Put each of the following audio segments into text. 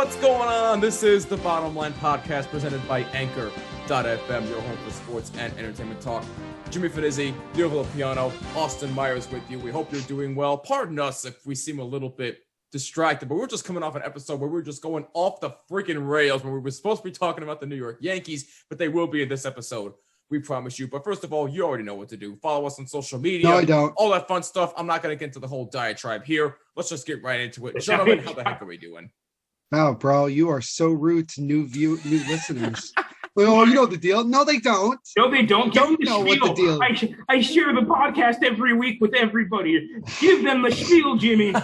What's going on? This is the Bottom Line Podcast presented by Anchor.fm, your home for sports and entertainment talk. Jimmy Finizzi, Leo Villapiano, Austin Myers with you. We hope you're doing well. Pardon us if we seem a little bit distracted, but we're just coming off an episode where we're just going off the freaking rails when we were supposed to be talking about the New York Yankees, but they will be in this episode. We promise you. But first of all, you already know what to do. Follow us on social media. No, I don't. All that fun stuff. I'm not going to get into the whole diatribe here. Let's just get right into it. Gentlemen, how the heck are we doing? Wow, bro, you are so rude to new listeners. Well, you know the deal. No, they don't. No, they don't. Don't know what the deal is. I share the podcast every week with everybody. Give them the spiel, Jimmy.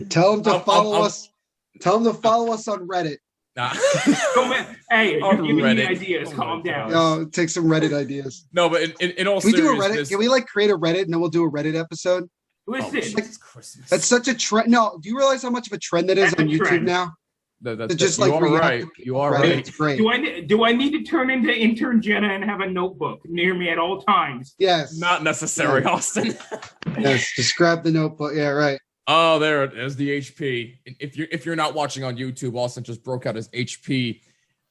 Tell them to follow us. Tell them to follow us on Reddit. Nah. Hey, you're giving me ideas. Calm down. No, take some Reddit ideas. No, but in all Can we do a seriousness, Reddit? Can we create a Reddit and then we'll do a Reddit episode? Listen, That's such a trend. No, do you realize how much of a trend that is on YouTube trend. now? that's just you like are react right. to people. You are Reddit, right. It's great. do I need to turn into intern Jenna and have a notebook near me at all times? Yes. Not necessary, Yeah. Austin. Yes. Just grab the notebook. Yeah, right. Oh, there it is, the HP. If you're not watching on YouTube, Austin just broke out his HP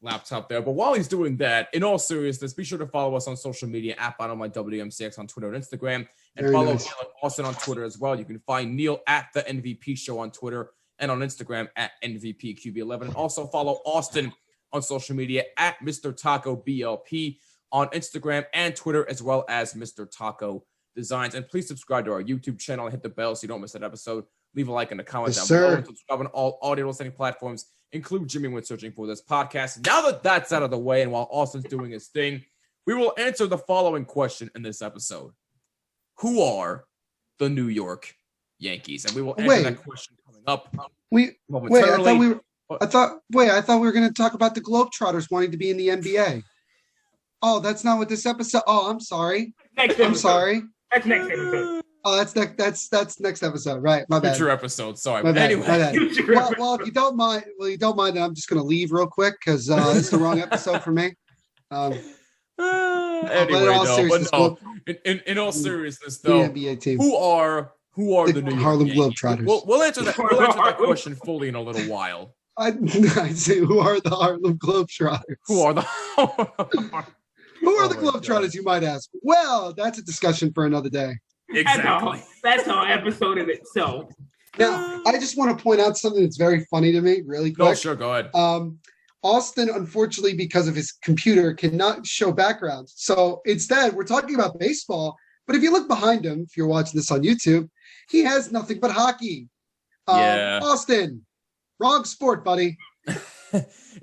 laptop there. But while he's doing that, in all seriousness, be sure to follow us on social media at BottomLineWMCX on Twitter and Instagram, and Very follow nice. Neil and Austin on Twitter as well. You can find Neil at the NVP Show on Twitter and on Instagram at NVPQB11. And also follow Austin on social media at Mr. Taco BLP on Instagram and Twitter, as well as Mr. Taco Designs. And please subscribe to our YouTube channel and hit the bell so you don't miss that episode. Leave a like and a comment Yes, down below. sir. And subscribe on all audio listening platforms. Include Jimmy when searching for this podcast. Now that that's out of the way, and while Austin's doing his thing, we will answer the following question in this episode: who are the New York Yankees? And we will answer that question coming up momentarily. I thought we were going to talk about the Globetrotters wanting to be in the NBA. Oh, that's not what this episode. Oh, I'm sorry. I'm sorry. That's next episode. Oh, that's next episode, right? My bad. Future episode. Sorry, My but bad. anyway. My bad. Well, if you don't mind, then I'm just going to leave real quick because it's the wrong episode for me. Anyway, in all seriousness, though, the NBA team. who are the New York Harlem Yankees? Globetrotters. We'll answer that. We'll answer that question fully in a little while. I say, who are the Harlem Globetrotters? Who are the Who are the Globetrotters, you might ask? Well, that's a discussion for another day. Exactly. That's our episode in itself. Now, I just want to point out something that's very funny to me, really quick. No, sure, go ahead. Austin, unfortunately, because of his computer, cannot show backgrounds. So instead, we're talking about baseball. But if you look behind him, if you're watching this on YouTube, he has nothing but hockey. Yeah. Austin, wrong sport, buddy.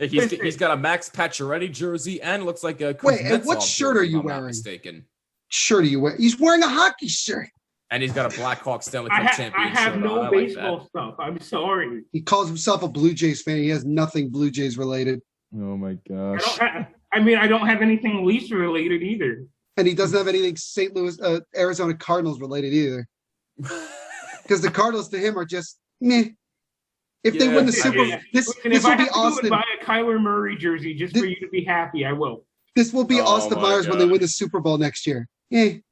He's got a Max Pacioretty jersey and looks like a Wait, and Kuznetsov what shirt jersey, are if you I'm not wearing? mistaken. Shirt are you wearing? He's wearing a hockey shirt. And he's got a Blackhawks Stanley Cup I championship. have no I baseball like stuff. I'm sorry. He calls himself a Blue Jays fan. He has nothing Blue Jays related. that. Oh my gosh. I don't have anything Leafs related either. And he doesn't have anything St. Louis, Arizona Cardinals related either. Because the Cardinals to him are just meh. If they win the Super Bowl, this will be Austin. Buy a Kyler Murray jersey just for you to be happy, I will. This will be Austin Myers when they win the Super Bowl next year. I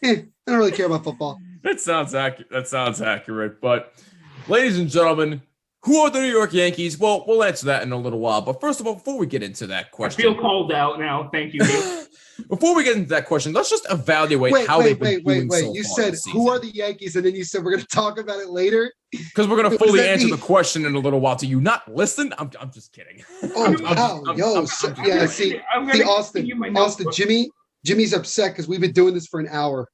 don't really care about football. That sounds accurate. But, ladies and gentlemen, who are the New York Yankees? Well, we'll answer that in a little while. But first of all, before we get into that question, I feel called out now. Thank you. before we get into that question, let's just evaluate how they've been doing so You far said this who are season. the Yankees, and then you said we're going to talk about it later. Because we're going to What does fully that answer mean? the question in a little while. Do you not listen? I'm just kidding. Oh wow, See, Austin, Jimmy's upset because we've been doing this for an hour.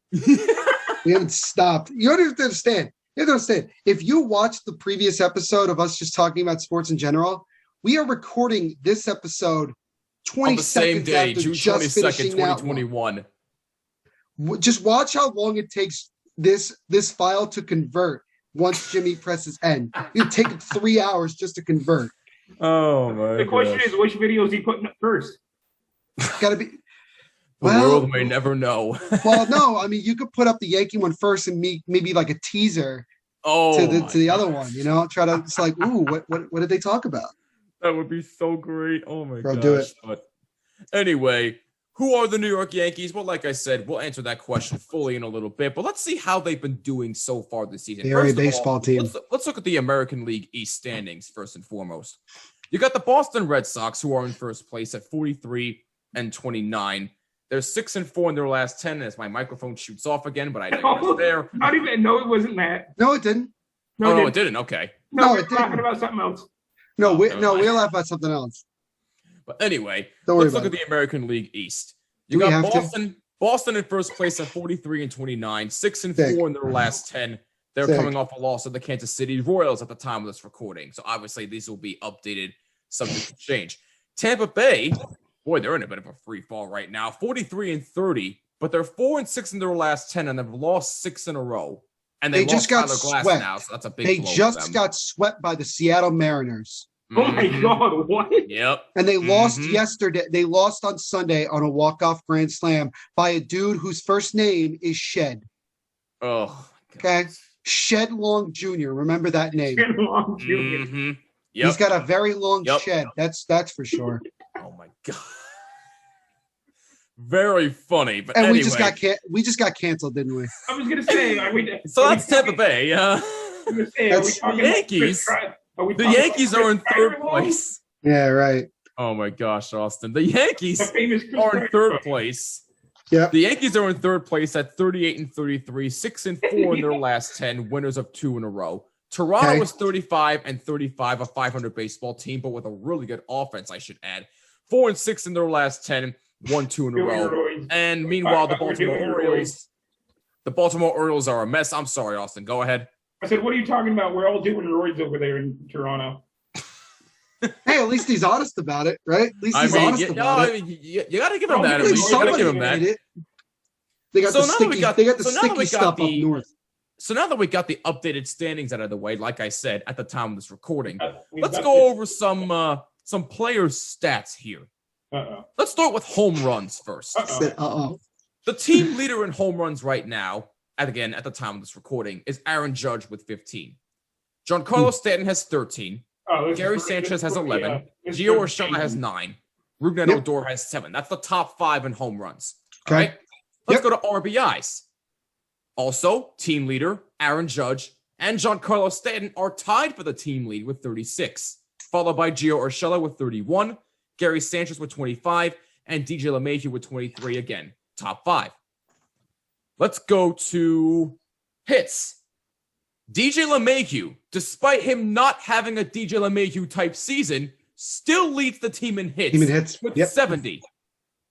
We haven't stopped. You don't have to understand. If you watched the previous episode of us just talking about sports in general, we are recording this episode 20 On the same seconds day, after June just 22nd, finishing that one. 2021. Just watch how long it takes this file to convert once Jimmy presses end. It'd take him 3 hours just to convert. Oh my! The question is, which video is he putting up first? Got to be. The world may never know. Well, no, I mean you could put up the Yankee one first and maybe like a teaser to the other one. You know, try to. It's like, ooh, what did they talk about? That would be so great. Oh my Bro, gosh. do it. But anyway, Who are the New York Yankees? Well, like I said, we'll answer that question fully in a little bit, but let's see how they've been doing so far this season. They're a baseball team. Let's look at the American League East standings first and foremost. You got the Boston Red Sox, who are in first place at 43-29. They're 6-4 in their last 10 as my microphone shoots off again, but I didn't there. Not even, no, it wasn't that. No, it didn't. No, it didn't. Okay. No, it didn't. Talking about something else. No, we'll laugh about something else. But anyway, let's look at the American League East. You got Boston in first place at 43-29, 6-4 in their last 10. They're coming off a loss of the Kansas City Royals at the time of this recording. So obviously these will be updated, subject to change. Tampa Bay, boy, they're in a bit of a free fall right now, 43-30, but they're 4-6 in their last 10 and they've lost 6 in a row. And they just got swept now, so that's a big blow. They just got swept by the Seattle Mariners. Oh my God, what? Yep. And they lost yesterday. They lost on Sunday on a walk-off grand slam by a dude whose first name is Shed. Oh, okay. Shed Long Jr. Remember that name. Shed Long Jr. Yep. He's got a very long shed. That's for sure. Oh my God. Very funny. But and anyway. we just got canceled, didn't we? I was gonna say, so that's Tampa Bay. The Yankees. The Yankees are in third place. Yeah, right. Oh my gosh, Austin. The Yankees are in third place. Yeah. The Yankees are in third place at 38-33, 6-4 in their last 10, winners of 2 in a row. Toronto is 35-35, a 500 baseball team, but with a really good offense, I should add. 4-6 in their last 10, 1-2 in a row. And meanwhile, the Baltimore Orioles are a mess. I'm sorry, Austin. Go ahead. I said, what are you talking about? We're all doing roids over there in Toronto. Hey, at least he's honest about it, right? At least he's honest about it. You got to give him that. At least you got to give him that. They got the sticky stuff up north. So now that we got the updated standings out of the way, like I said at the time of this recording, let's go over some player stats here. Let's start with home runs first. The team leader in home runs right now, at the time of this recording, is Aaron Judge with 15. Giancarlo Stanton has 13. Gary Sanchez has 11. Gio Urshela has 9. Ruben Odor has 7. That's the top 5 in home runs. Okay. All right. Let's go to RBIs. Also, team leader Aaron Judge and Giancarlo Stanton are tied for the team lead with 36, followed by Gio Urshela with 31, Gary Sanchez with 25, and DJ LeMahieu with 23. Again, top 5. Let's go to hits. DJ LeMahieu, despite him not having a DJ LeMahieu type season, still leads the team in hits, with 70.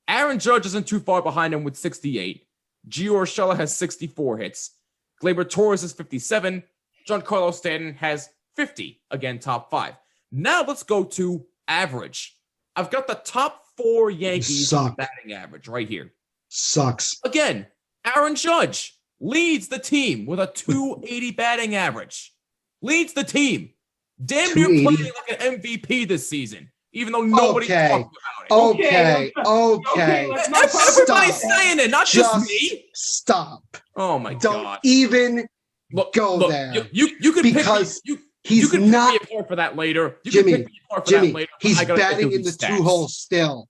Aaron Judge isn't too far behind him with 68. Gio Urshela has 64 hits. Gleyber Torres has 57. Giancarlo Stanton has 50. Again, top 5. Now let's go to average. I've got the top 4 Yankees batting average right here. Sucks. Again, Aaron Judge leads the team with a 280 batting average. Leads the team. Damn near playing like an MVP this season, even though nobody talks about it. Okay. Everybody's saying it, not just me. Stop. Oh my God. Don't even go there. You can because you can not pick me apart for that later. Jimmy, he's batting in the 2-hole still.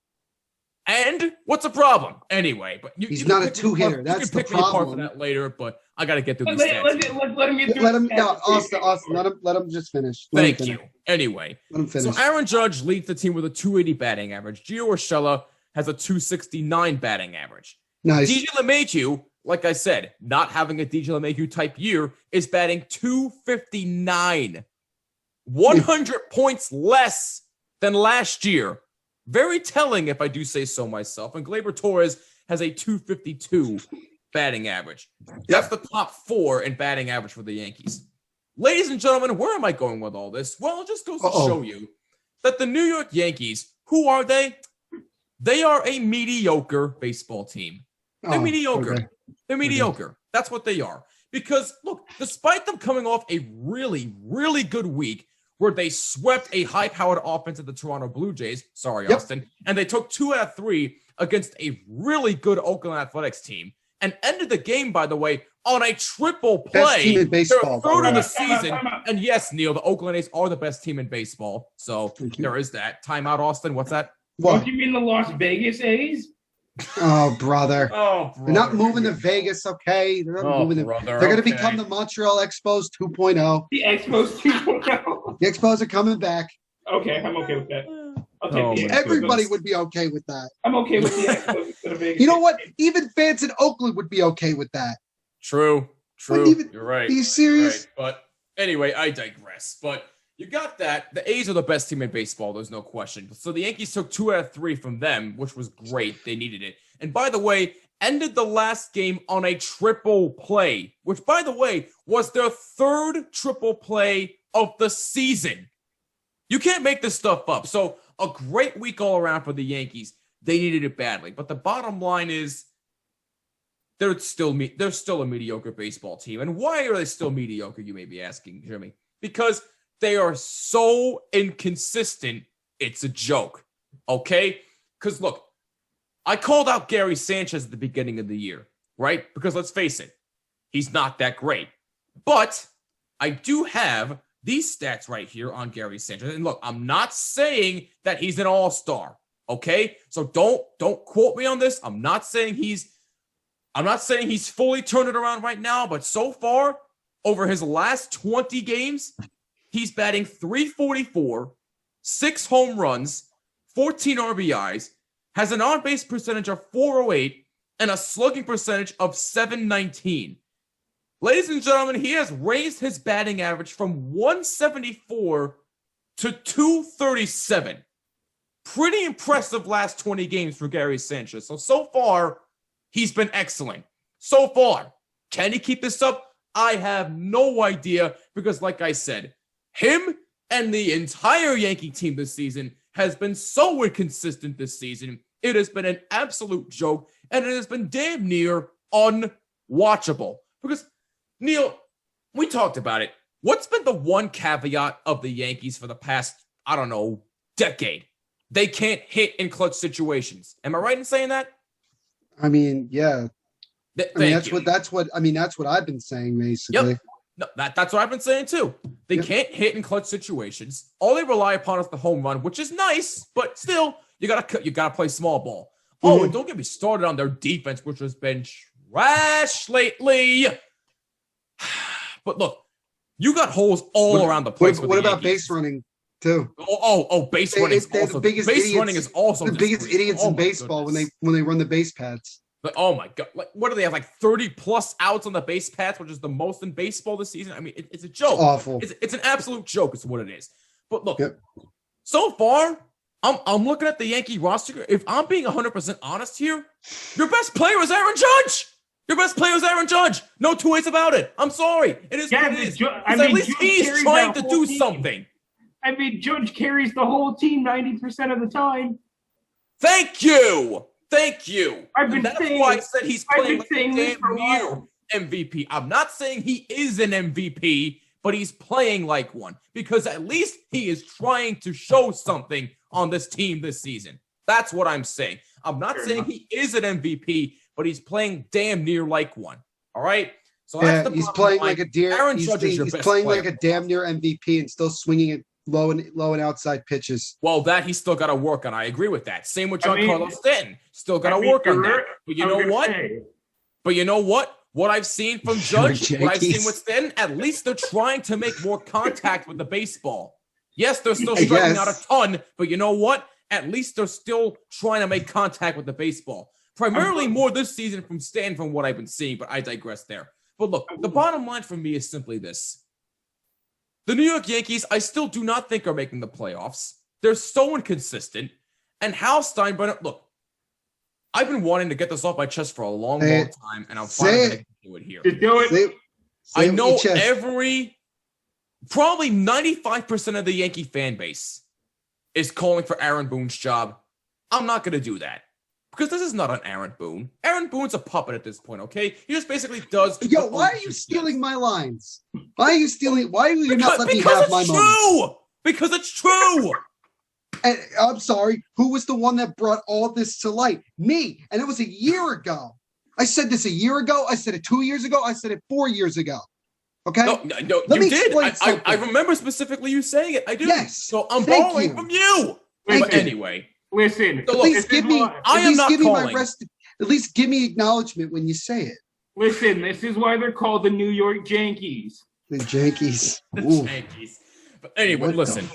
And what's the problem? Anyway, but he's not a 2-hitter. That's the problem. You can pick me apart for that later, but I got to get through the stats. Let him get through. Austin, let him just finish. Thank you. Anyway, let him finish. So Aaron Judge leads the team with a 280 batting average. Gio Urshela has a 269 batting average. Nice. DJ LeMahieu, like I said, not having a DJ LeMahieu type year, is batting 259. 100 points less than last year. Very telling, if I do say so myself. And Gleyber Torres has a 252 batting average. That's the top 4 in batting average for the Yankees. Ladies and gentlemen, where am I going with all this? Well, it just goes to show you that the New York Yankees, who are they? They are a mediocre baseball team. They're mediocre. Okay. They're mediocre. That's what they are. Because, look, despite them coming off a really, really good week, where they swept a high-powered offense of the Toronto Blue Jays. Sorry, Austin. And they took 2 out of 3 against a really good Oakland Athletics team and ended the game, by the way, on a triple play. Best team in baseball. Their third of the season. And yes, Neil, the Oakland A's are the best team in baseball. So there is that. Timeout, Austin. What's that? What? Don't you mean the Las Vegas A's? Oh, brother. Oh, brother. They're not moving to Vegas, okay? They're not moving brother. They're going to become the Montreal Expos 2.0. The Expos 2.0. The Expos are coming back. Okay, I'm okay with that. I'll take Everybody would be okay with that. I'm okay with the Expos instead of Vegas. You know what? Even fans in Oakland would be okay with that. True. You're right. Be serious. Right. But anyway, I digress. But you got that. The A's are the best team in baseball. There's no question. So the Yankees took 2 out of 3 from them, which was great. They needed it. And by the way, ended the last game on a triple play, which, by the way, was their 3rd triple play of the season. You can't make this stuff up. So a great week all around for the Yankees. They needed it badly. But the bottom line is they're still a mediocre baseball team. And why are they still mediocre, you may be asking, Jimmy? Because they are so inconsistent, it's a joke. Okay? Because look, I called out Gary Sanchez at the beginning of the year, right? Because let's face it, he's not that great. But I do have these stats right here on Gary Sanchez. And look, I'm not saying that he's an all-star, okay? So don't quote me on this. I'm not saying he's fully turned it around right now, but so far, over his last 20 games, he's batting .344, 6 home runs, 14 RBIs, has an on-base percentage of .408, and a slugging percentage of .719. Ladies and gentlemen, he has raised his batting average from 174 to 237. Pretty impressive last 20 games for Gary Sanchez. So far, he's been excellent. So far. Can he keep this up? I have no idea because, like I said, him and the entire Yankee team this season has been so inconsistent this season. It has been an absolute joke, and it has been damn near unwatchable. Because, Neil, we talked about it. What's been the one caveat of the Yankees for the past, decade? They can't hit in clutch situations. Am I right in saying that? I mean, yeah. That's what I've been saying, basically. Yep. No, that's what I've been saying too. They can't hit in clutch situations. All they rely upon is the home run, which is nice, but still, you gotta play small ball. Oh, and don't get me started on their defense, which has been trash lately. But look, you got holes all around the place. What about base running too? Base running is also the biggest idiots in baseball when they run the base pads. But oh my God, what do they have? 30 plus outs on the base paths, which is the most in baseball this season. I mean, it's a joke. It's awful. It's an absolute joke. Is what it is. But look, so far, I'm looking at the Yankee roster. If I'm being 100% honest here, your best player is Aaron Judge. No 2 ways about it. I'm sorry. It is what it is. At least he's trying to do something. I mean, Judge carries the whole team 90% of the time. Thank you. That's why I said he's playing like a damn near MVP. I'm not saying he is an MVP, but he's playing like one because at least he is trying to show something on this team this season. That's what I'm saying. I'm not saying he is an MVP, but he's playing damn near like one. All right? So he's playing like a deer. Aaron Judge is your best player. He's playing like a damn near MVP and still swinging it low and outside pitches. Well, that he's still got to work on. I agree with that. Same with Giancarlo Stanton. Still got to work on that. But you know what? What I've seen from Judge, what I've seen with Stanton, at least they're trying to make more contact with the baseball. Yes, they're still striking out a ton, but you know what? At least they're still trying to make contact with the baseball. Primarily more this season from Stanton from what I've been seeing, but I digress there. But look, the bottom line for me is simply this. The New York Yankees, I still do not think are making the playoffs. They're so inconsistent. And Hal Steinbrenner, look, I've been wanting to get this off my chest for a long time, and I'm finally going to do it here. Do it. I know probably 95% of the Yankee fan base is calling for Aaron Boone's job. I'm not going to do that. Because this is not an Aaron Boone. Aaron Boone's a puppet at this point, okay? He just basically does... Yo, why are you stealing my lines? Why are you not letting me have my moment? Because it's true! And I'm sorry, who was the one that brought all this to light? Me. And it was a year ago. I said this a year ago. I said it 2 years ago. I said it 4 years ago. Okay? No, you did. I remember specifically you saying it. I do. Yes. So I'm borrowing from you. But anyway... Listen, So at least give me. At least give me acknowledgement when you say it. Listen, this is why they're called the New York Yankees. The Yankees. The Yankees. But anyway, listen.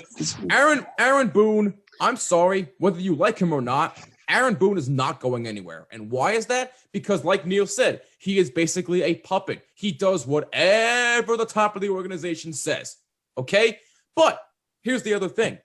Aaron Boone, I'm sorry, whether you like him or not, Aaron Boone is not going anywhere. And why is that? Because like Neil said, he is basically a puppet. He does whatever the top of the organization says. Okay? But here's the other thing.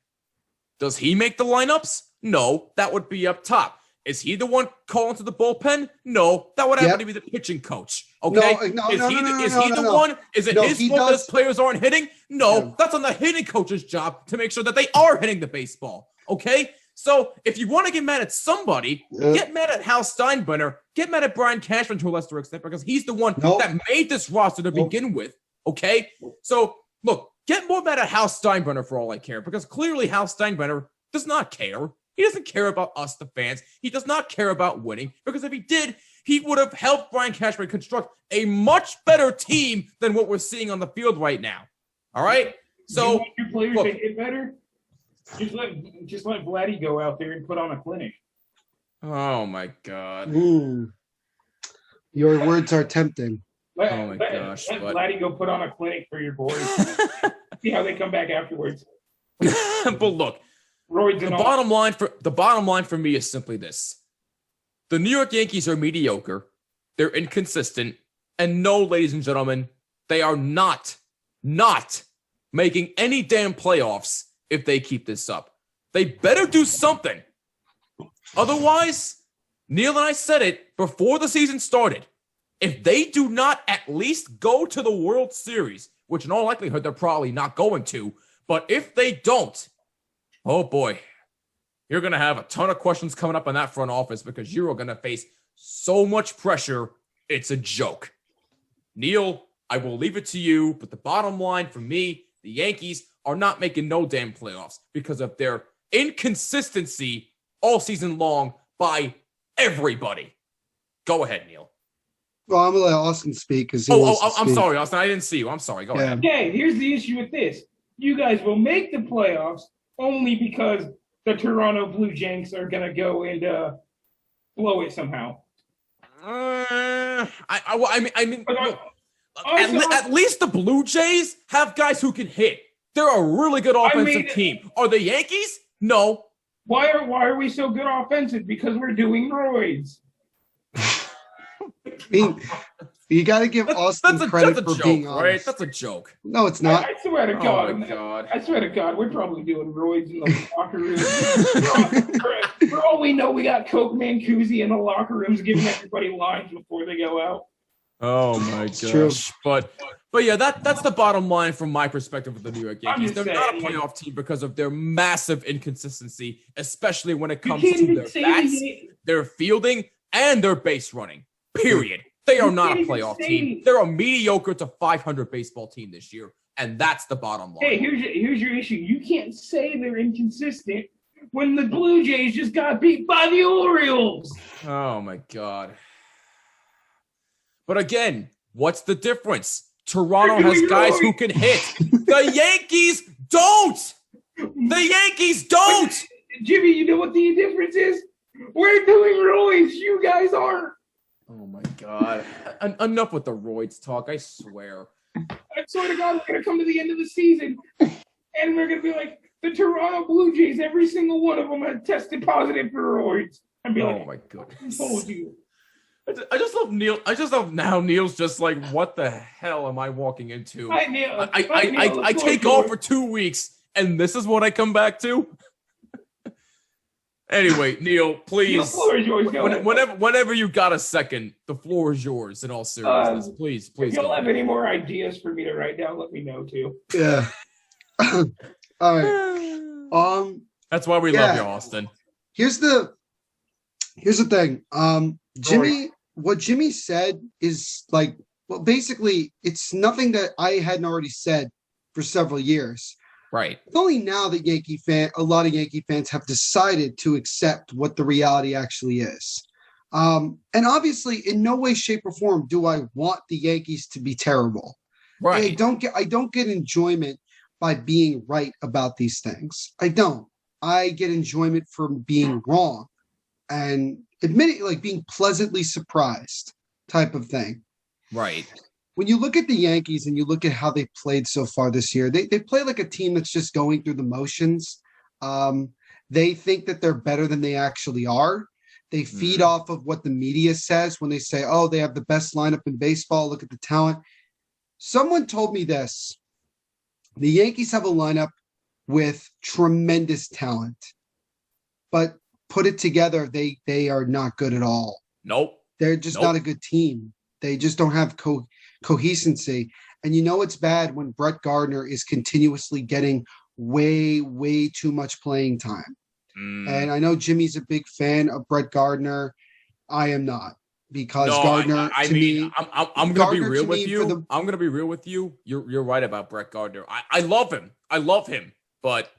Does he make the lineups? No, that would be up top. Is he the one calling to the bullpen? No, that would have to be the pitching coach. Okay? Is he the one? Is it his fault that his players aren't hitting? No, that's on the hitting coach's job to make sure that they are hitting the baseball. Okay? So if you want to get mad at somebody, get mad at Hal Steinbrenner, get mad at Brian Cashman to a lesser extent because he's the one that made this roster to begin with. Okay? So look, get more mad at Hal Steinbrenner for all I care because clearly Hal Steinbrenner does not care. He doesn't care about us, the fans. He does not care about winning because if he did, he would have helped Brian Cashman construct a much better team than what we're seeing on the field right now. All right? So, you want your players to get better? Just let Vladdy go out there and put on a clinic. Oh, my God. Ooh. Your words are tempting. Let Vladdy go put on a clinic for your boys. See how they come back afterwards. But look. The bottom line for me is simply this. The New York Yankees are mediocre. They're inconsistent. And no, ladies and gentlemen, they are not making any damn playoffs if they keep this up. They better do something. Otherwise, Neil and I said it before the season started. If they do not at least go to the World Series, which in all likelihood they're probably not going to, but if they don't, oh boy, you're going to have a ton of questions coming up on that front office because you are going to face so much pressure, it's a joke. Neil, I will leave it to you, but the bottom line for me, the Yankees are not making no damn playoffs because of their inconsistency all season long by everybody. Go ahead, Neil. Well, I'm going to let Austin speak because I'm sorry, Austin. I didn't see you. I'm sorry. Go ahead. Okay, here's the issue with this. You guys will make the playoffs only because the Toronto Blue Jays are going to go and blow it somehow. At least the Blue Jays have guys who can hit. They're a really good offensive team. Are the Yankees? No. Why are we so good offensive? Because we're doing roids. You got to give Austin credit for joke, being honest. Right? That's a joke. No, it's not. I swear to God. Oh, my God. I swear to God, we're probably doing roids in the locker room. For all we know, we got Coke Mancusi in the locker rooms giving everybody lines before they go out. Oh, my gosh. True. But yeah, that's the bottom line from my perspective with the New York Yankees. They're not a playoff team because of their massive inconsistency, especially when it comes to their bats, their fielding, and their base running. Period. They are not a playoff team. They're a mediocre to 500 baseball team this year, and that's the bottom line. Hey, here's your issue. You can't say they're inconsistent when the Blue Jays just got beat by the Orioles. Oh, my God. But again, what's the difference? Toronto has guys who can hit. The Yankees don't! The Yankees don't! Jimmy, you know what the difference is? We're doing roids. You guys aren't. Oh, my God. Enough with the roids talk, I swear. I swear to God, we're going to come to the end of the season, and we're going to be like, the Toronto Blue Jays, every single one of them had tested positive for roids. And be like, oh, my goodness. I told you. I just love Neil. I just love now Neil's just like, what the hell am I walking into? I take off for 2 weeks, and this is what I come back to? Anyway, Neil, please. The floor is yours. Whenever you got a second, the floor is yours in all seriousness. Please. If you'll have any more ideas for me to write down, let me know, too. Yeah. All right. That's why we love you, Austin. Here's the thing. What Jimmy said is like, well, basically, it's nothing that I hadn't already said for several years. Right. It's only now that a lot of Yankee fans have decided to accept what the reality actually is. And obviously, in no way, shape, or form do I want the Yankees to be terrible. Right. I don't get enjoyment by being right about these things. I don't. I get enjoyment from being wrong and admitting, like being pleasantly surprised type of thing. Right. When you look at the Yankees and you look at how they played so far this year, they play like a team that's just going through the motions. They think that they're better than they actually are. They feed off of what the media says when they say, oh, they have the best lineup in baseball. Look at the talent. Someone told me this. The Yankees have a lineup with tremendous talent, but put it together, they are not good at all. Nope. They're just not a good team. They just don't have coherency. And it's bad when Brett Gardner is continuously getting way, way too much playing time. And I know Jimmy's a big fan of Brett Gardner. I am not, because Gardner, I'm going to be real with you. I'm going to be real with you. You're right about Brett Gardner. I love him. But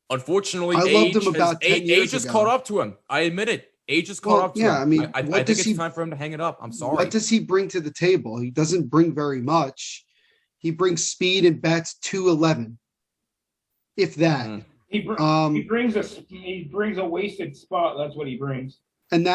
unfortunately, age has caught up to him. I admit it. Age has caught up to him. Yeah, I mean, I think it's time for him to hang it up. I'm sorry. What does he bring to the table? He doesn't bring very much. He brings speed and bats 211, if that. He brings a wasted spot. That's what he brings. And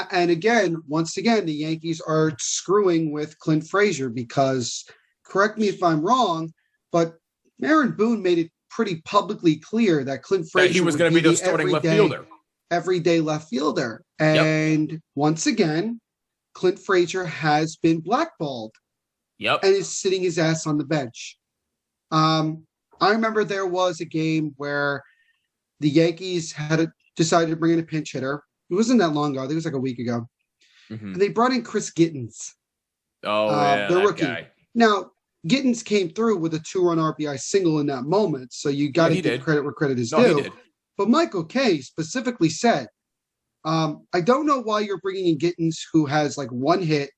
once again, the Yankees are screwing with Clint Frazier because, correct me if I'm wrong, but Aaron Boone made it pretty publicly clear that Clint Frazier he was going to be the starting left fielder. Everyday left fielder. And once again, Clint Frazier has been blackballed. Yep. And is sitting his ass on the bench. I remember there was a game where the Yankees had decided to bring in a pinch hitter. It wasn't that long ago. I think it was like a week ago. And they brought in Chris Gittens. The rookie. Guy. Now, Gittens came through with a 2-run RBI single in that moment, so you got to give credit where credit is due. But Michael Kay specifically said, I don't know why you're bringing in Gittens, who has like one hit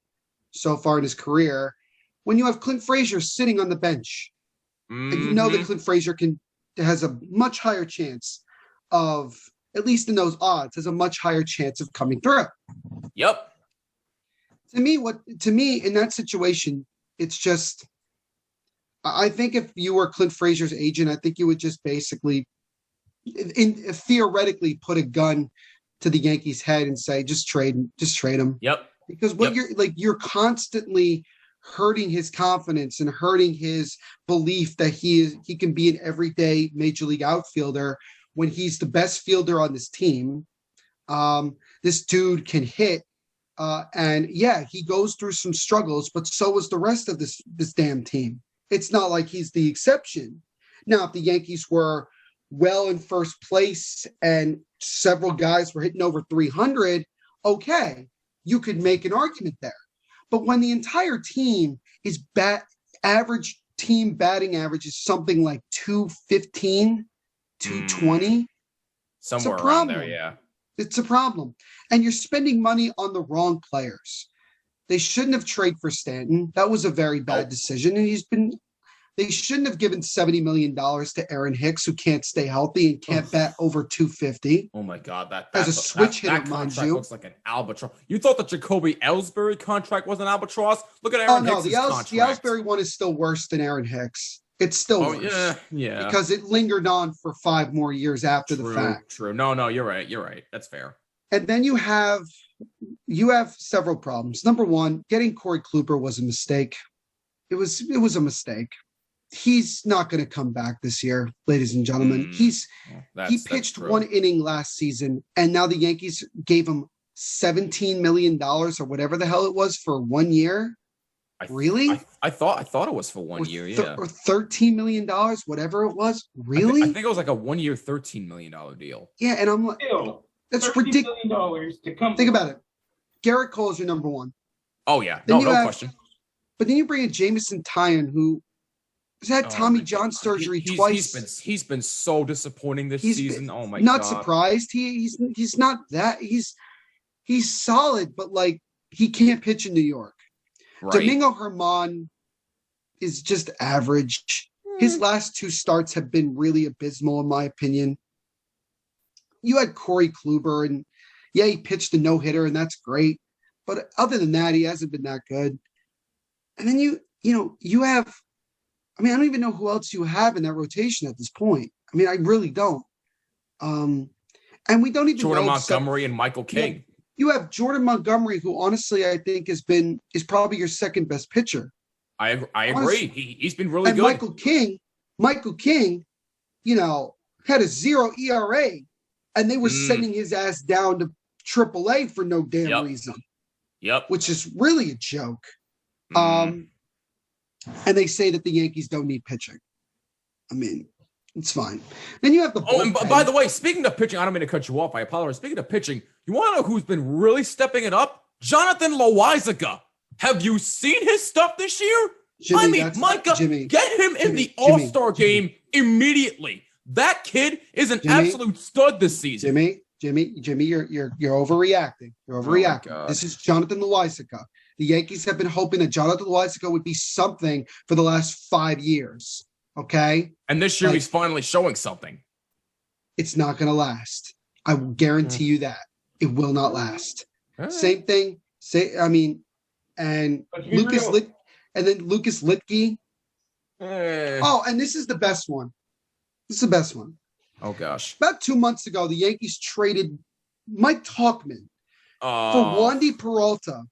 so far in his career, when you have Clint Frazier sitting on the bench. And you know that Clint Frazier has a much higher chance of, at least in those odds, has a much higher chance of coming through. Yep. To me, in that situation, it's just, I think if you were Clint Frazier's agent, I think you would just basically, theoretically, put a gun to the Yankees' head and say, just trade him. Yep. Because you're constantly hurting his confidence and hurting his belief that he can be an everyday major league outfielder when he's the best fielder on this team. This dude can hit. And he goes through some struggles, but so is the rest of this damn team. It's not like he's the exception. Now, if the Yankees were well in first place and several guys were hitting over 300, okay, you could make an argument there. But when the entire team is average team batting average is something like 215, 220, somewhere around there, yeah. It's a problem. And you're spending money on the wrong players. They shouldn't have traded for Stanton. That was a very bad decision. And they shouldn't have given $70 million to Aaron Hicks, who can't stay healthy and can't bat over 250. Oh my God. As a switch hitter, that contract looks like an albatross. You thought the Jacoby Ellsbury contract was an albatross? Look at Aaron Hicks' contract. The Ellsbury one is still worse than Aaron Hicks. It's still worse. Yeah. Because it lingered on for 5 more years after the fact. True. No, you're right. That's fair. And then you have several problems. Number one, getting Corey Kluber was a mistake. It was a mistake. He's not going to come back this year, ladies and gentlemen. He pitched 1 inning last season, and now the Yankees gave him $17 million or whatever the hell it was for 1 year. Really? I thought it was for 1 year, or $13 million, whatever it was. Really? I think it was like a 1 year, $13 million deal. Yeah, and I'm like, that's ridiculous. $13 million to come. Think about it. Garrett Cole is your number one. Oh yeah, no question. But then you bring in Jameson Tyon, who has had Tommy John surgery twice. He's been so disappointing this season. Oh my God. Not surprised. He's not that. He's solid, but like he can't pitch in New York. Right. Domingo Germán is just average. His last 2 starts have been really abysmal, in my opinion. You had Corey Kluber, and he pitched a no-hitter, and that's great. But other than that, he hasn't been that good. And then you have, I mean, I don't even know who else you have in that rotation at this point. I mean, I really don't. And we don't even Jordan know Montgomery and Michael King. You have Jordan Montgomery, who honestly I think is probably your second best pitcher. I agree. He's been really good. Michael King, had a 0 ERA, and they were sending his ass down to AAA for no damn reason. Yep. Which is really a joke. And they say that the Yankees don't need pitching. I mean, it's fine. Then you have the bullpen. And by the way, speaking of pitching, I don't mean to cut you off. I apologize. Speaking of pitching, you want to know who's been really stepping it up? Jonathan Loaisiga. Have you seen his stuff this year? Jimmy, my God, get him in the All-Star game immediately. That kid is an absolute stud this season. Jimmy, you're overreacting. You're overreacting. Oh, this is Jonathan Loaisiga. The Yankees have been hoping that Jonathan Loaisiga would be something for the last 5 years. Okay? And this year he's finally showing something. It's not going to last. I will guarantee you that. It will not last. Right. Same thing. And Lucas Litke. Oh, and this is the best one. Oh, gosh. About 2 months ago, the Yankees traded Mike Tauchman for Wandy Peralta.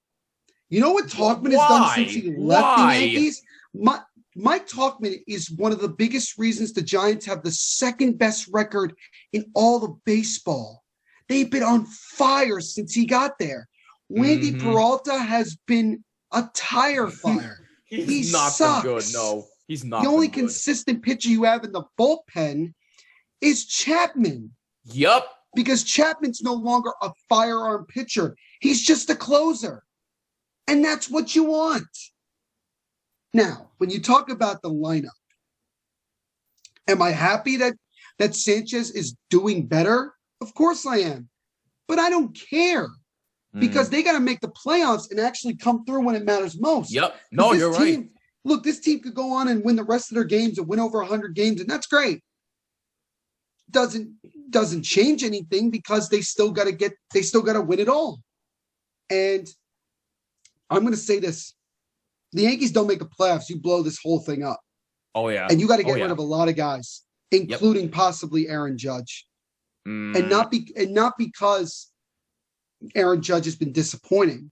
You know what Tauchman has done since he left the Yankees? Mike Tauchman is one of the biggest reasons the Giants have the second best record in all of baseball. They've been on fire since he got there. Wandy Peralta has been a tire fire. He's not been good. No, he's not. The only consistent pitcher you have in the bullpen is Chapman. Yep. Because Chapman's no longer a firearm pitcher. He's just a closer. And that's what you want. Now, when you talk about the lineup, am I happy that Sanchez is doing better? Of course I am. But I don't care. Because they got to make the playoffs and actually come through when it matters most. Yep. No, you're right. Look, this team could go on and win the rest of their games and win over 100 games, and that's great. Doesn't change anything because they still got to win it all. And I'm going to say this. The Yankees don't make the playoffs, you blow this whole thing up. Oh, yeah. And you got to get rid of a lot of guys, including possibly Aaron Judge. And not because Aaron Judge has been disappointing,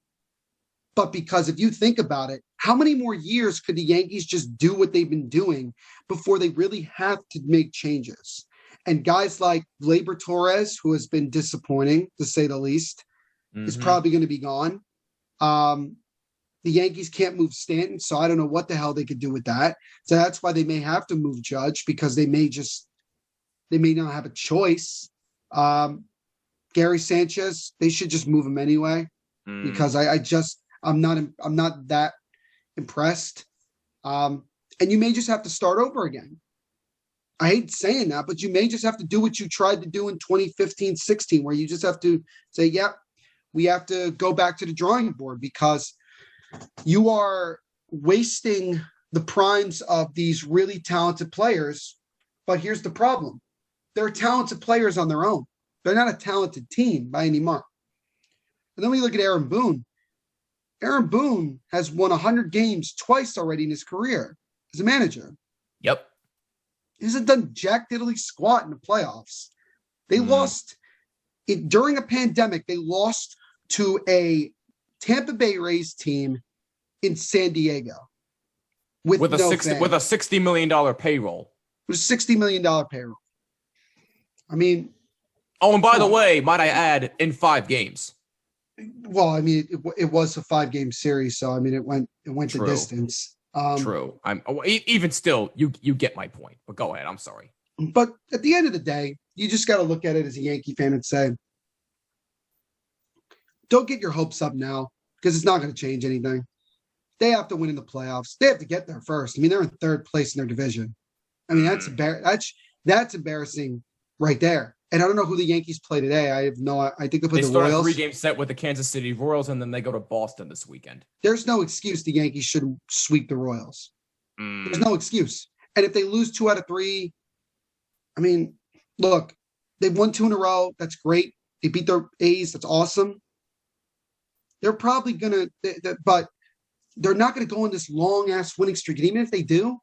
but because if you think about it, how many more years could the Yankees just do what they've been doing before they really have to make changes? And guys like Gleyber Torres, who has been disappointing to say the least, is probably going to be gone. The Yankees can't move Stanton, so I don't know what the hell they could do with that. So that's why they may have to move Judge, because they may not have a choice. Gary Sanchez, they should just move him anyway, because I'm not that impressed. And you may just have to start over again. I hate saying that, but you may just have to do what you tried to do in 2015-16, where you just have to say, yep, we have to go back to the drawing board, because you are wasting the primes of these really talented players. But here's the problem. They're talented players on their own. They're not a talented team by any mark. And then we look at Aaron Boone. Aaron Boone has won 100 games twice already in his career as a manager. Yep. He hasn't done jack diddly squat in the playoffs. They lost during a pandemic. They lost to a Tampa Bay Rays team in San Diego with a $60 million payroll. With a $60 million payroll. I mean. Oh, and by the way, might I add, in 5 games. Well, I mean, it was a 5-game series, so I mean, it went the distance. True. Even still, you get my point. But go ahead. I'm sorry. But at the end of the day, you just got to look at it as a Yankee fan and say, don't get your hopes up now, because it's not going to change anything. They have to win in the playoffs. They have to get there first. I mean, they're in 3rd place in their division. I mean, that's embarrassing right there. And I don't know who the Yankees play today. I think they play the Royals. Start a 3-game set with the Kansas City Royals, and then they go to Boston this weekend. There's no excuse the Yankees should sweep the Royals. There's no excuse. And if they lose 2 out of 3, I mean, look, they've won 2 in a row. That's great. They beat their A's. That's awesome. They're probably going to, but they're not going to go on this long-ass winning streak. And even if they do,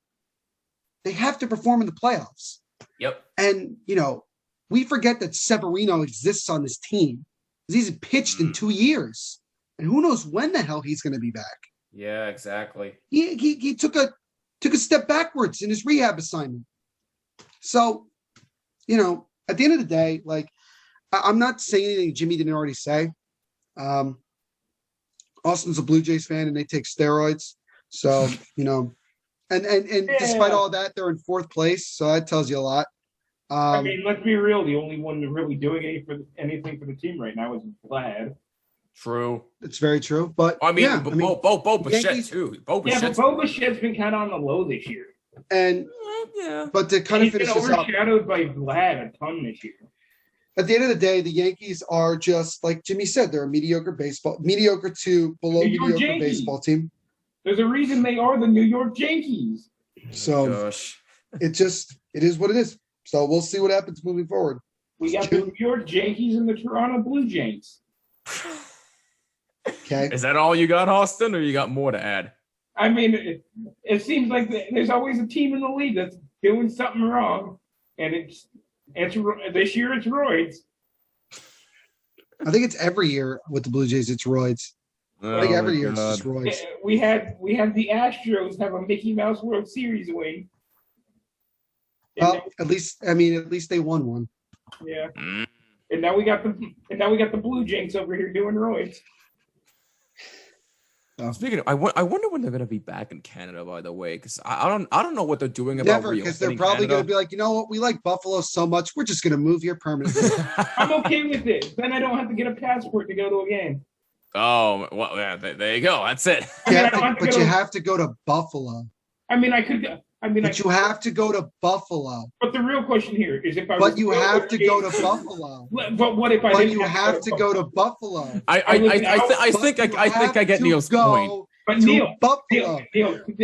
they have to perform in the playoffs. Yep. And, we forget that Severino exists on this team. He's pitched in 2 years. And who knows when the hell he's going to be back. Yeah, exactly. He took a step backwards in his rehab assignment. So, at the end of the day, like, I'm not saying anything Jimmy didn't already say. Austin's a Blue Jays fan and they take steroids. So, and despite all that, they're in 4th place. So that tells you a lot. I mean, let's be real. The only one really doing anything for the team right now is Vlad. True. It's very true. But Bo Bichette too. Bo Bichette's been kind of on the low this year. And but to kind of finish this up, overshadowed by Vlad a ton this year. At the end of the day, the Yankees are just like Jimmy said. They're a mediocre to below mediocre baseball team. There's a reason they are the New York Yankees. So it is what it is. So we'll see what happens moving forward. We got the New York Yankees and the Toronto Blue Jays. Okay. Is that all you got, Austin, or you got more to add? I mean, it seems like there's always a team in the league that's doing something wrong, and it's this year it's roids. I think it's every year with the Blue Jays. It's roids. I think every year it's just roids. We had the Astros have a Mickey Mouse World Series win. Well, at least they won one. Yeah. And now we got the Blue Jays over here doing roids. Speaking of, I wonder when they're going to be back in Canada. By the way, because I don't know what they're doing about Never, because they're probably going to be like, you know what, we like Buffalo so much, we're just going to move here permanently. I'm okay with it. Then I don't have to get a passport to go to a game. Oh well, yeah, there you go. That's it. You have to go to Buffalo. I mean, I could. But you have to go to Buffalo. But the real question here is if I. But you have to go to Buffalo. But what if I? But you have to go to Buffalo. I think I get Neil's point. But Neil, Buffalo.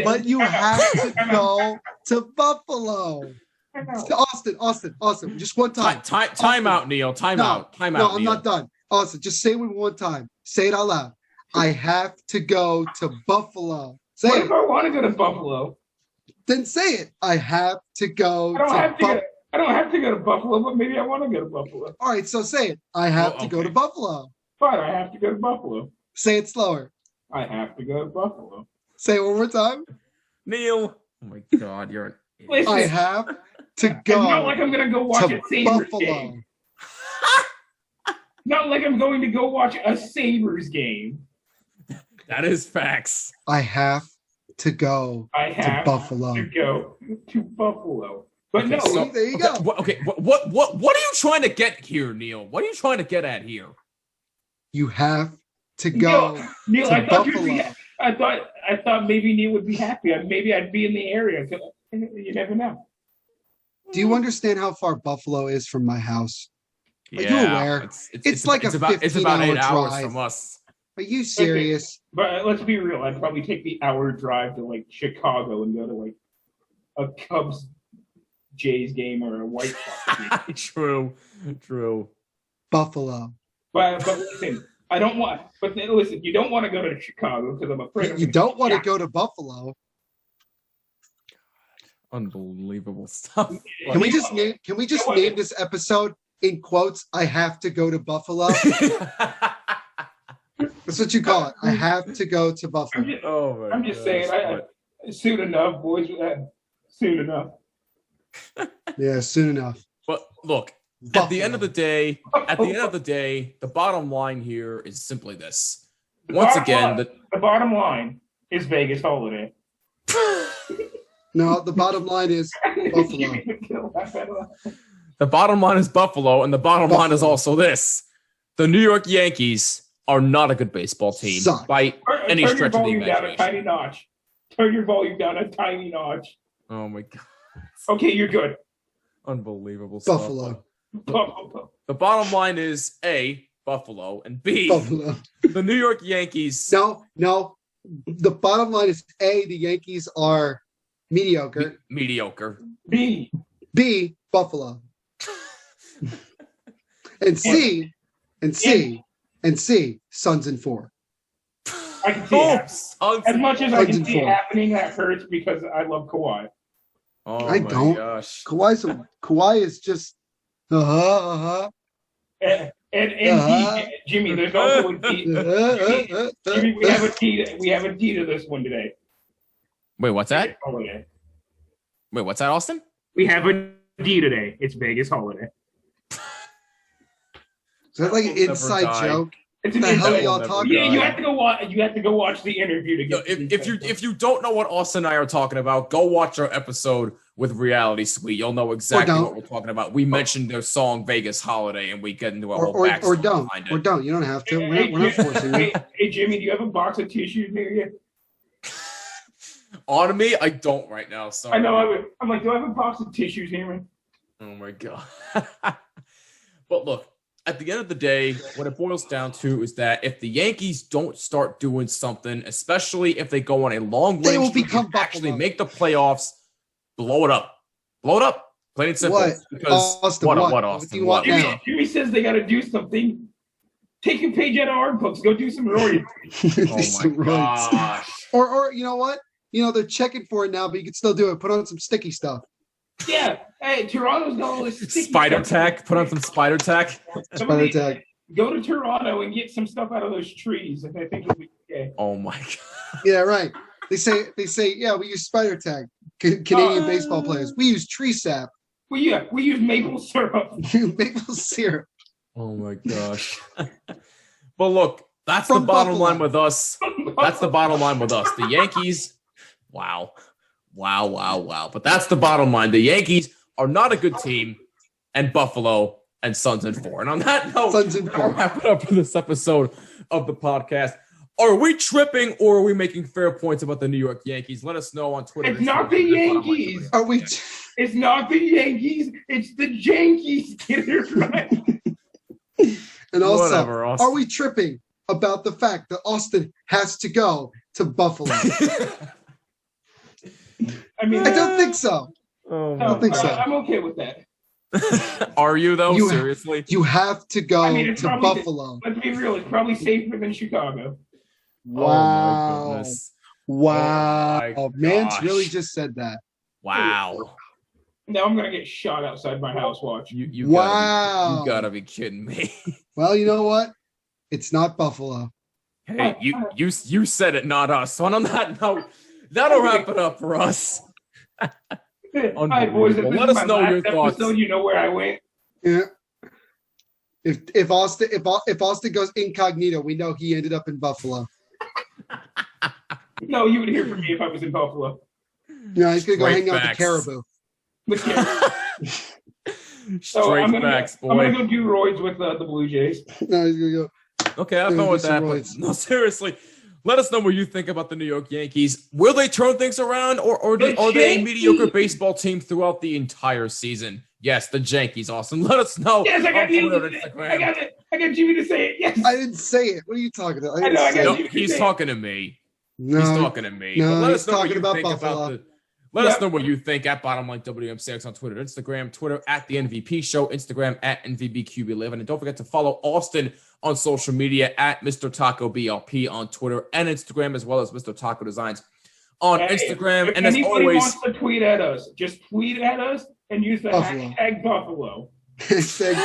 But you have to go to Buffalo. Austin, just one time. Time out, Neil. Time out. No, I'm not done. Austin, just say it one time. Say it out loud. I have to go to Buffalo. Say what it. If I want to go to Buffalo? Then say it. I have to go to Buffalo. I don't have to go to Buffalo, but maybe I want to go to Buffalo. All right, so say it. I have to go to Buffalo. Fine, I have to go to Buffalo. Say it slower. I have to go to Buffalo. Say it one more time. Neil. Oh my God, you're an idiot. Listen, I have to go. It's not like I'm going to go watch a Sabres Buffalo. game. Not like I'm going to go watch a Sabres game. That is facts. I have to go to Buffalo. To go to Buffalo. But okay, no, there you go. Okay, what are you trying to get here, Neil? What are you trying to get at here? You have to go Neil, to Buffalo. I thought maybe Neil would be happy. Maybe I'd be in the area. You never know. Do you understand how far Buffalo is from my house? Are you aware? It's like a 15-hour drive from us. Are you serious? Okay. But let's be real. I'd probably take the hour drive to like Chicago and go to like a Cubs Jays game or a White Sox game. True. Buffalo. But listen, I don't want. But listen, you don't want to go to Chicago because I'm afraid. You don't want to go to Buffalo. Unbelievable stuff. Can we just name this episode in quotes? I have to go to Buffalo. That's what you call it. I have to go to Buffalo. I'm just saying. Soon enough, boys. Soon enough. Yeah, soon enough. But look, Buffalo. At the end of the day, the bottom line here is simply this. Once again, the bottom line is Vegas holiday. No, the bottom line is Buffalo. The bottom line is Buffalo, and the bottom line is also this. The New York Yankees are not a good baseball team by any stretch of the imagination. Turn your volume down a tiny notch. Turn your volume down a tiny notch. Oh, my God. Okay, you're good. Unbelievable Buffalo. Stuff. The bottom line is A, Buffalo, and B, Buffalo. The New York Yankees. No. The bottom line is A, the Yankees are mediocre. Mediocre. B, Buffalo. And C, Suns in 4. I can see it. As much as I can see it happening, that hurts because I love Kawhi. Oh, I don't. Gosh. Kawhi is just And Jimmy, there's also a T. Jimmy, we have a T. We have a T to this one today. Wait, what's that? Holiday. Wait, what's that, Austin? We have a D today. It's Vegas holiday. Is that like an inside joke? It's an inside joke. Yeah, you have to go watch. You have to go watch the interview to get. If you don't know what Austin and I are talking about, go watch our episode with Reality Suite. You'll know exactly what we're talking about. We mentioned their song "Vegas Holiday," and we get into a whole backstory behind it. Or don't. You don't have to. We're not forcing you. Hey, Jimmy, do you have a box of tissues near you? On me, I don't right now. Sorry. I know. I'm like, do I have a box of tissues here, man? Oh my god. But look. At the end of the day, what it boils down to is that if the Yankees don't start doing something, especially if they go on a long they will streak and actually make the playoffs, blow it up. Blow it up. Plain and simple. What? Because Austin, what, Austin? What? Jimmy says they got to do something. Take a page out of our books. Go do some roids. Oh my gosh. Or you know what? You know, they're checking for it now, but you can still do it. Put on some sticky stuff. Yeah. Hey, Toronto's got all this spider tack. Put on some spider tack. Spider tack. Go to Toronto and get some stuff out of those trees. I think it'll be okay. Oh my god. Yeah, right. They say, yeah, we use spider tack. Canadian baseball players. We use tree sap. We use maple syrup. Maple syrup. Oh my gosh. But look, that's the bottom line with us. That's the bottom line with us. The Yankees. Wow. But that's the bottom line. The Yankees are not a good team, and Buffalo and Suns in 4. And on that note, I'll wrap it up for this episode of the podcast. Are we tripping or are we making fair points about the New York Yankees? Let us know on Twitter. It's not the Yankees. Are we? It's not the Yankees. It's the Yankees. Get it right. And also, are we tripping about the fact that Austin has to go to Buffalo? I mean, I don't think so. Oh, I don't think so. I'm okay with that. Are you though? Seriously? You have to go to Buffalo. Let's be real. It's probably safer than Chicago. Wow. Oh my goodness. Wow. Oh Mance really just said that. Wow. Now I'm gonna get shot outside my house. Watch. You gotta be kidding me. Well, you know what? It's not Buffalo. Hey, you said it, not us. So on that note, that'll wrap it up for us. All right, boys. Let us know your thoughts. You know where I went. Yeah. If Austin goes incognito, we know he ended up in Buffalo. No, you would hear from me if I was in Buffalo. No, he's gonna go hang out with the caribou. Straight facts, boy. I'm gonna go do roids with the Blue Jays. No, he's gonna go. Okay, I've known with that. But no, seriously. Let us know what you think about the New York Yankees. Will they turn things around, or are they a mediocre baseball team throughout the entire season? Yes, the Yankees, Austin. Let us know. Yes, I got Jimmy to say it. Yes. I didn't say it. What are you talking about? He's talking to me. No, he's talking to me. No, let he's us know talking about Buffalo. Let us know what you think at Bottomline WMCX on Twitter, Instagram, Twitter at the NVP Show, Instagram at NVBQB11. And don't forget to follow Austin on social media at Mr. Taco BLP on Twitter and Instagram, as well as Mr. Taco Designs on Instagram. And as always, wants to tweet at us, just tweet at us and use the hashtag Buffalo. Hashtag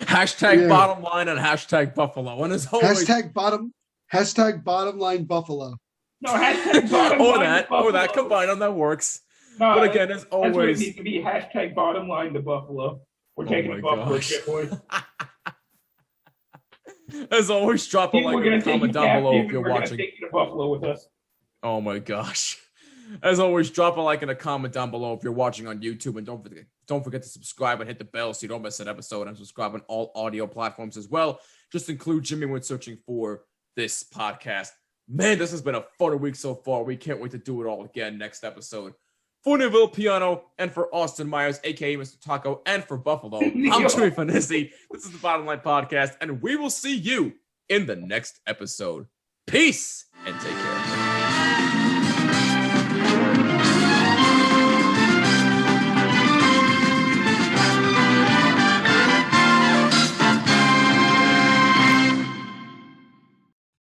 Bottomline and hashtag Buffalo. And as always, hashtag Bottomline Buffalo. No, hashtag Bottomline or that combined on that works. No, but again, as always, it needs to be hashtag Bottomline to Buffalo. We're taking the Buffalo shit, boys. As always, drop a like and comment down below if you're watching. Take you to Buffalo with us. Oh my gosh. As always, drop a like and a comment down below if you're watching on YouTube. And don't forget to subscribe and hit the bell so you don't miss an episode. And subscribe on all audio platforms as well. Just include Jimmy when searching for this podcast. Man, this has been a fun week so far. We can't wait to do it all again next episode. For Neville Piano and for Austin Myers, a.k.a. Mr. Taco, and for Buffalo, I'm Jimmy Finizzi. This is the Bottom Line Podcast, and we will see you in the next episode. Peace and take care.